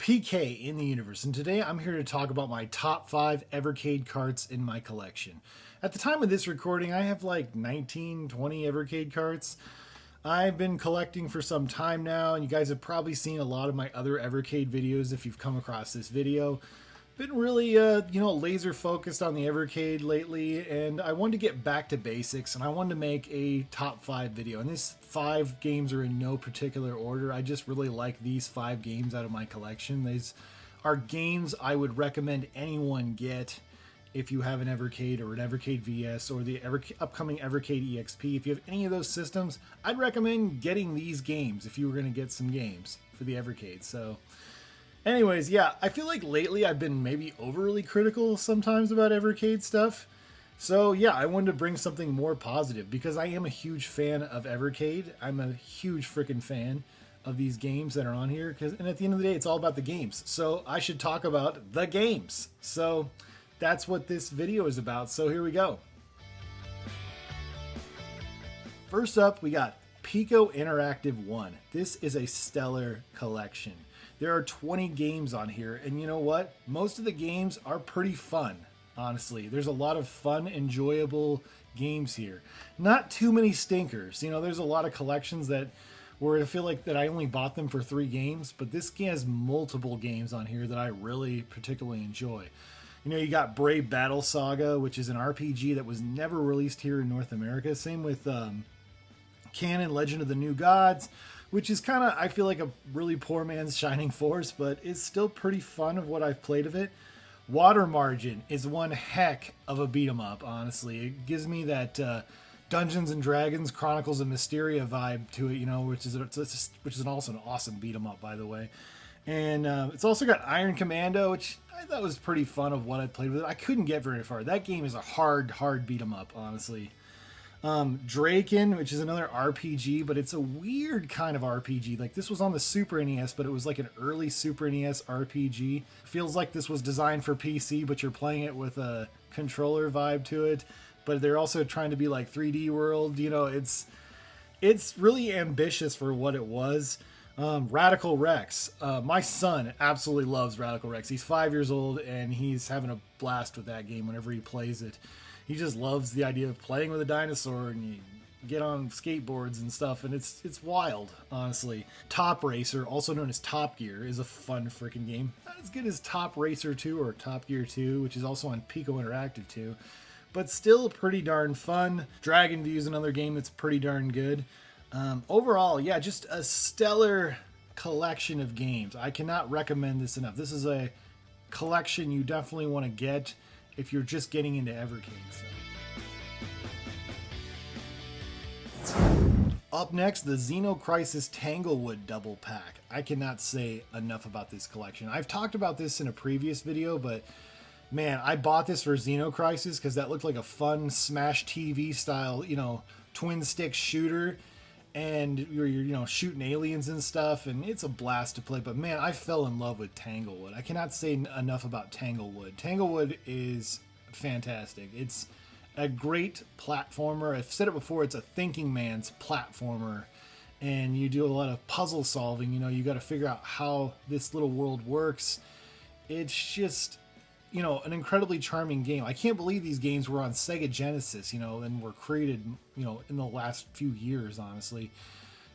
PK in the universe, and today I'm here to talk about my top 5 Evercade carts in my collection. At the time of this recording, I have like 19, 20 Evercade carts. I've been collecting for some time now, and you guys have probably seen a lot of my other Evercade videos if you've come across this video. Been really, laser focused on the Evercade lately, and I wanted to get back to basics, and I wanted to make a top 5 video. And these 5 games are in no particular order. I just really like these 5 games out of my collection. These are games I would recommend anyone get if you have an Evercade or an Evercade VS or the upcoming Evercade EXP. If you have any of those systems, I'd recommend getting these games if you were going to get some games for the Evercade. So anyways, yeah, I feel like lately I've been maybe overly critical sometimes about Evercade stuff. So yeah, I wanted to bring something more positive because I am a huge fan of Evercade. I'm a huge freaking fan of these games that are on here. And at the end of the day, it's all about the games. So I should talk about the games. So that's what this video is about. So here we go. First up, we got Pico Interactive 1. This is a stellar collection. There are 20 games on here, and you know what? Most of the games are pretty fun, honestly. There's a lot of fun, enjoyable games here. Not too many stinkers. You know, there's a lot of collections that where I feel like that I only bought them for 3 games, but this game has multiple games on here that I really particularly enjoy. You know, you got Brave Battle Saga, which is an RPG that was never released here in North America. Same with Canon Legend of the New Gods, which is kind of, I feel like, a really poor man's Shining Force, but it's still pretty fun of what I've played of it. Water Margin is one heck of a beat 'em up, honestly. It gives me that Dungeons and Dragons Chronicles of Mysteria vibe to it, you know, which is also an awesome beat 'em up, by the way. And it's also got Iron Commando, which I thought was pretty fun of what I played with it. I couldn't get very far. That game is a hard beat 'em up, honestly. Draken, which is another RPG, but it's a weird kind of RPG. Like, this was on the Super NES, but it was like an early Super NES RPG. Feels like this was designed for PC, but you're playing it with a controller vibe to it. But they're also trying to be like 3D World. You know, it's really ambitious for what it was. Radical Rex. My son absolutely loves Radical Rex. He's 5 years old, and he's having a blast with that game whenever he plays it. He just loves the idea of playing with a dinosaur and you get on skateboards and stuff, and it's wild, honestly. Top Racer, also known as Top Gear, is a fun freaking game. Not as good as Top Racer 2 or Top Gear 2, which is also on Pico Interactive 2, but still pretty darn fun. Dragon View is another game that's pretty darn good. Overall, yeah, just a stellar collection of games. I cannot recommend this enough. This is a collection you definitely want to get if you're just getting into Evercade. So. Up next, the Xenocrysis Tanglewood double pack. I cannot say enough about this collection. I've talked about this in a previous video, but man, I bought this for Xenocrysis because that looked like a fun Smash TV style, you know, twin stick shooter. And you're shooting aliens and stuff, and it's a blast to play. But man, I fell in love with Tanglewood. I cannot say enough about Tanglewood. Tanglewood is fantastic. It's a great platformer. I've said it before, it's a thinking man's platformer. And you do a lot of puzzle solving. You know, you got to figure out how this little world works. It's just, you know, an incredibly charming game. I can't believe these games were on Sega Genesis, you know, and were created, you know, in the last few years, honestly.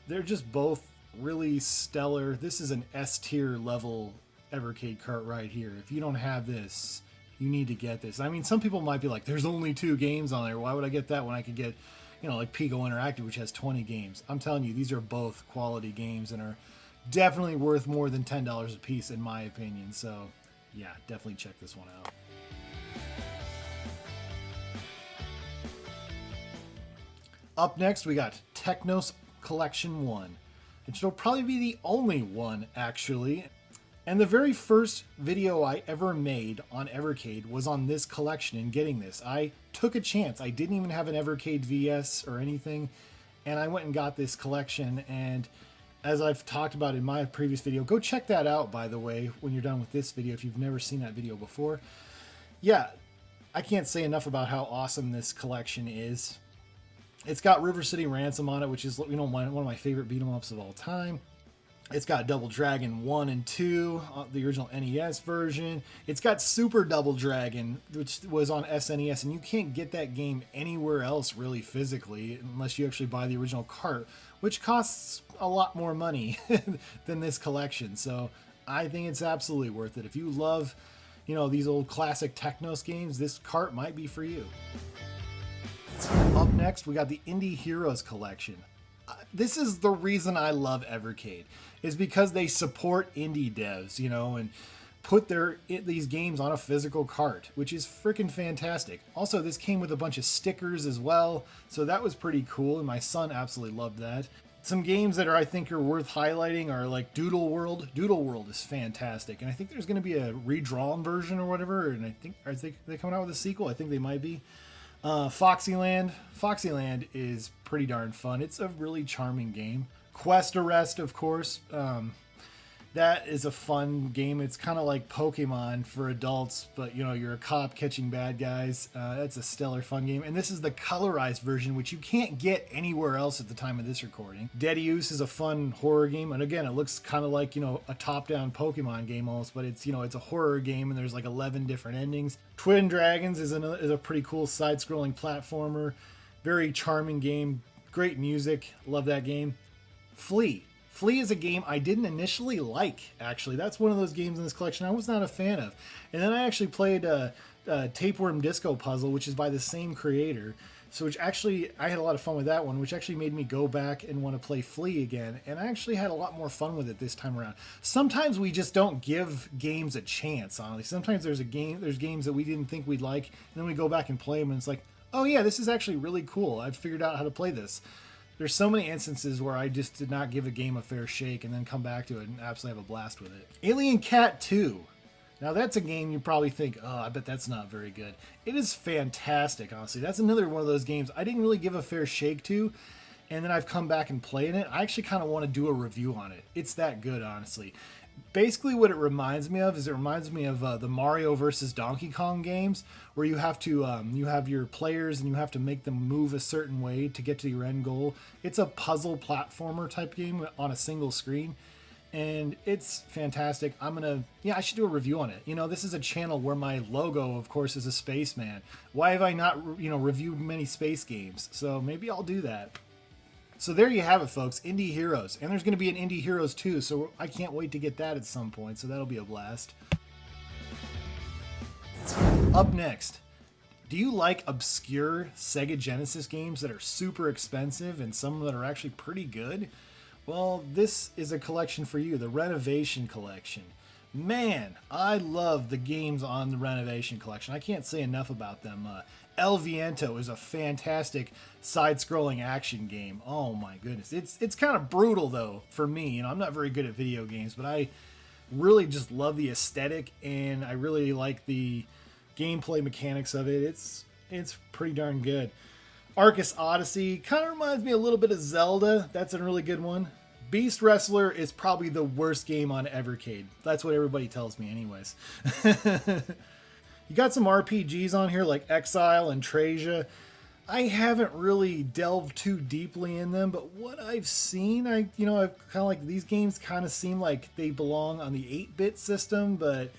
They're just both really stellar. This is an S-tier level Evercade cart right here. If you don't have this, you need to get this. I mean, some people might be like, there's only 2 games on there. Why would I get that when I could get, you know, like Pico Interactive, which has 20 games? I'm telling you, these are both quality games and are definitely worth more than $10 a piece, in my opinion. So yeah, definitely check this one out. Up next, we got Technos Collection 1. It'll probably be the only one, actually. And the very first video I ever made on Evercade was on this collection and getting this. I took a chance. I didn't even have an Evercade VS or anything, and I went and got this collection. And as I've talked about in my previous video, go check that out, by the way, when you're done with this video, if you've never seen that video before. Yeah, I can't say enough about how awesome this collection is. It's got River City Ransom on it, which is, you know, one of my favorite beat 'em ups of all time. It's got Double Dragon 1 and 2, the original NES version. It's got Super Double Dragon, which was on SNES, and you can't get that game anywhere else really physically unless you actually buy the original cart, which costs a lot more money than this collection. So I think it's absolutely worth it. If you love, these old classic Technos games, this cart might be for you. Up next, we got the Indie Heroes Collection. This is the reason I love Evercade, is because they support indie devs, and put these games on a physical cart, which is freaking fantastic. Also, this came with a bunch of stickers as well, so that was pretty cool, and my son absolutely loved that. Some games that I think are worth highlighting are like Doodle World. Doodle World is fantastic, and I think there's going to be a redrawn version or whatever, and I think they're coming out with a sequel. I think they might be. Foxyland. Foxyland is pretty darn fun. It's a really charming game. Quest Arrest, of course. That is a fun game. It's kind of like Pokemon for adults, but you're a cop catching bad guys. That's a stellar fun game. And this is the colorized version, which you can't get anywhere else at the time of this recording. Deadius is a fun horror game. And again, it looks kind of like, a top-down Pokemon game almost, but it's, it's a horror game and there's like 11 different endings. Twin Dragons is a pretty cool side-scrolling platformer. Very charming game. Great music. Love that game. Flee. Flee is a game I didn't initially like, actually. That's one of those games in this collection I was not a fan of. And then I actually played Tapeworm Disco Puzzle, which is by the same creator. So which actually, I had a lot of fun with that one, which actually made me go back and want to play Flee again. And I actually had a lot more fun with it this time around. Sometimes we just don't give games a chance, honestly. Sometimes there's games that we didn't think we'd like, and then we go back and play them, and it's like, oh yeah, this is actually really cool. I've figured out how to play this. There's so many instances where I just did not give a game a fair shake and then come back to it and absolutely have a blast with it. Alien Cat 2. Now that's a game you probably think, oh, I bet that's not very good. It is fantastic, honestly. That's another one of those games I didn't really give a fair shake to, and then I've come back and played it. I actually kind of want to do a review on it. It's that good, honestly. Basically what it reminds me of is the Mario versus Donkey Kong games, where you have to you have your players and you have to make them move a certain way to get to your end goal. It's a puzzle platformer type game on a single screen, and it's fantastic. I should do a review on it. This is a channel where my logo, of course, is a spaceman. Why have I not reviewed many space games? So maybe I'll do that. So there you have it, folks. Indie Heroes. And there's going to be an Indie Heroes 2, so I can't wait to get that at some point, so that'll be a blast. Up next, do you like obscure Sega Genesis games that are super expensive and some that are actually pretty good? Well, this is a collection for you, the Renovation Collection. Man, I love the games on the Renovation Collection. I can't say enough about them. El Viento is a fantastic side-scrolling action game. Oh my goodness. It's kind of brutal though for me. I'm not very good at video games, but I really just love the aesthetic and I really like the gameplay mechanics of it. It's pretty darn good. Arcus Odyssey kind of reminds me a little bit of Zelda. That's a really good one. Beast Wrestler is probably the worst game on Evercade. That's what everybody tells me anyways. You got some RPGs on here like Exile and Traja. I haven't really delved too deeply in them, but what I've seen, I've kind of like these games kind of seem like they belong on the 8-bit system, but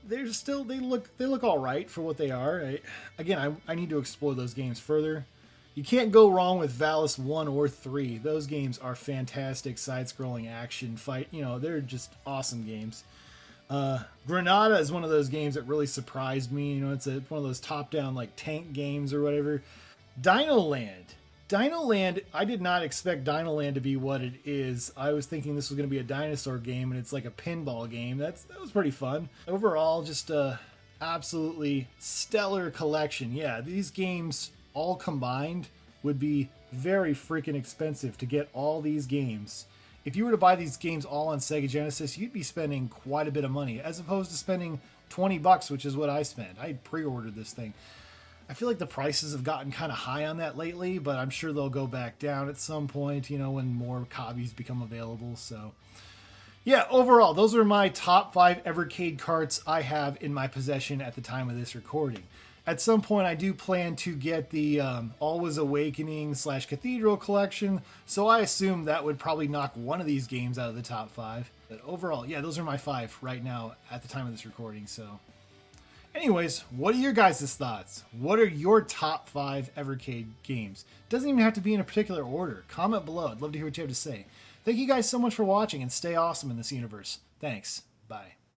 they look all right for what they are. I need to explore those games further. You can't go wrong with Valis 1 or 3. Those games are fantastic side-scrolling action fight. They're just awesome games. Granada is one of those games that really surprised me. It's one of those top-down like tank games or whatever. Dino Land, I did not expect Dino Land to be what it is. I was thinking this was going to be a dinosaur game, and it's like a pinball game. That was pretty fun. Overall, just a absolutely stellar collection. Yeah, these games all combined would be very freaking expensive to get all these games. If you were to buy these games all on Sega Genesis, you'd be spending quite a bit of money, as opposed to spending $20, which is what I spent. I pre-ordered this thing. I feel like the prices have gotten kind of high on that lately, but I'm sure they'll go back down at some point, when more copies become available. So, yeah, overall, those are my top 5 Evercade carts I have in my possession at the time of this recording. At some point, I do plan to get the Always Awakening / Cathedral collection, so I assume that would probably knock one of these games out of the top 5. But overall, yeah, those are my 5 right now at the time of this recording. So, anyways, what are your guys' thoughts? What are your top 5 Evercade games? Doesn't even have to be in a particular order. Comment below. I'd love to hear what you have to say. Thank you guys so much for watching, and stay awesome in this universe. Thanks. Bye.